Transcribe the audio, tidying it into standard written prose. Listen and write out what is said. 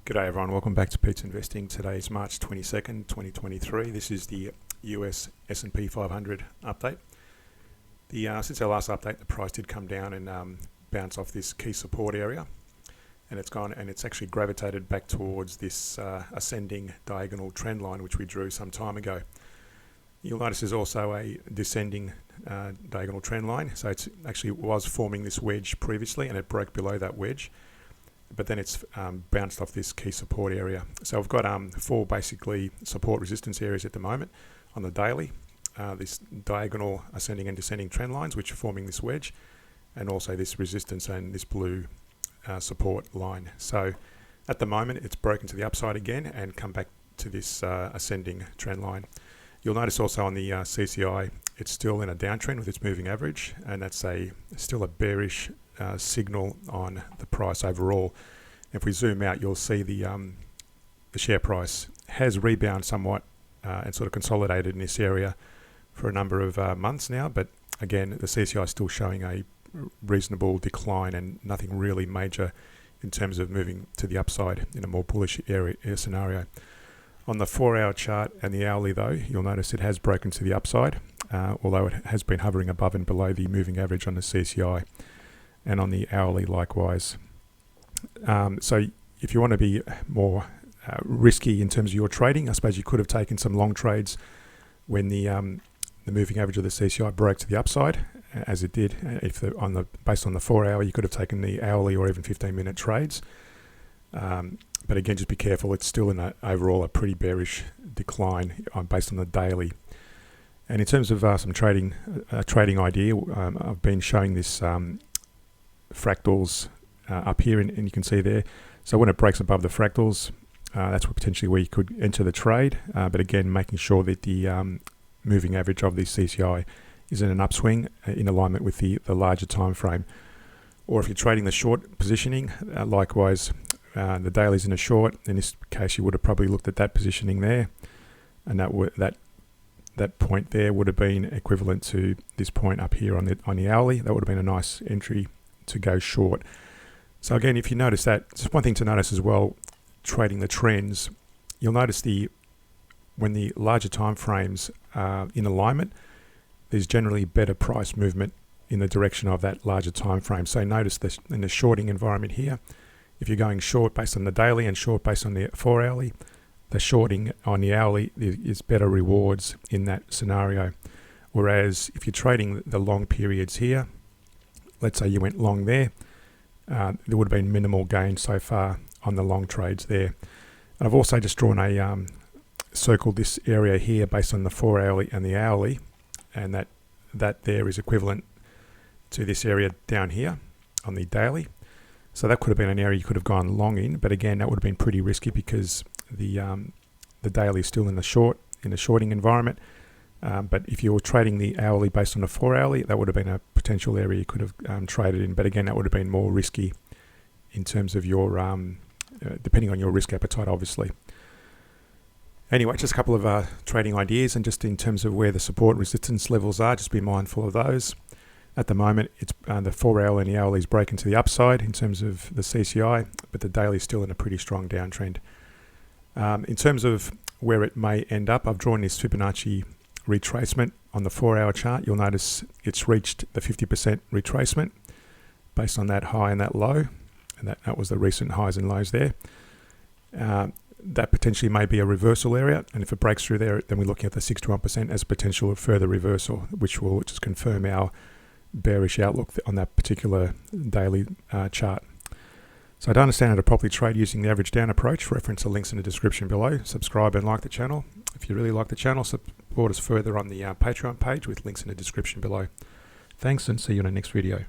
G'day everyone, welcome back to Pete's Investing. Today is March 22nd, 2023. This is the US S&P 500 update. Since our last update, the price did come down and bounce off this key support area, and it's actually gravitated back towards this ascending diagonal trend line which we drew some time ago. You'll notice there's also a descending diagonal trend line, so it actually was forming this wedge previously and it broke below that wedge, but then it's bounced off this key support area. So we've got four basically support resistance areas at the moment on the daily. This diagonal ascending and descending trend lines which are forming this wedge, and also this resistance and this blue support line. So at the moment it's broken to the upside again and come back to this ascending trend line. You'll notice also on the CCI it's still in a downtrend with its moving average, and that's still a bearish signal on the price overall. If we zoom out, you'll see the share price has rebounded somewhat and sort of consolidated in this area for a number of months now, but again the CCI is still showing a reasonable decline and nothing really major in terms of moving to the upside in a more bullish area scenario. On the 4-hour chart and the hourly though, you'll notice it has broken to the upside, although it has been hovering above and below the moving average on the CCI, and on the hourly likewise. So if you want to be more risky in terms of your trading, I suppose you could have taken some long trades when the moving average of the CCI broke to the upside, as it did. Based on the 4-hour, you could have taken the hourly or even 15-minute trades. But again, just be careful. It's still in overall a pretty bearish decline based on the daily. And in terms of some trading idea, I've been showing this fractals up here, and you can see there. So when it breaks above the fractals, that's potentially where you could enter the trade. But again, making sure that the moving average of the CCI is in an upswing in alignment with the larger time frame. Or if you're trading the short positioning, likewise, the daily's in a short. In this case, you would have probably looked at that positioning there, and that point there would have been equivalent to this point up here on the hourly. That would have been a nice entry to go short. So again, if you notice that, just one thing to notice as well, trading the trends, you'll notice when the larger time frames are in alignment, there's generally better price movement in the direction of that larger time frame. So notice this in the shorting environment here, if you're going short based on the daily and short based on the 4-hourly, the shorting on the hourly is better rewards in that scenario. Whereas if you're trading the long periods here, let's say you went long there, there would have been minimal gain so far on the long trades there. And I've also just drawn circled this area here based on the 4-hourly and the hourly, and that there is equivalent to this area down here on the daily. So that could have been an area you could have gone long in, but again that would have been pretty risky because the daily is still in the shorting environment. But if you were trading the hourly based on the 4-hourly, that would have been a potential area you could have traded in. But again, that would have been more risky in terms of your, depending on your risk appetite, obviously. Anyway, just a couple of trading ideas, and just in terms of where the support resistance levels are, just be mindful of those. At the moment, it's the 4-hour and the hourly is breaking to the upside in terms of the CCI, but the daily is still in a pretty strong downtrend. In terms of where it may end up, I've drawn this Fibonacci retracement on the 4-hour chart. You'll notice it's reached the 50% retracement based on that high and that low, and that was the recent highs and lows there. That potentially may be a reversal area, and if it breaks through there, then we're looking at the 61% as potential of further reversal, which will just confirm our bearish outlook on that particular daily chart. So to understand how to properly trade using the average down approach, reference the links in the description below. Subscribe and like the channel. If you really like the channel, support us further on the Patreon page with links in the description below. Thanks, and see you in the next video.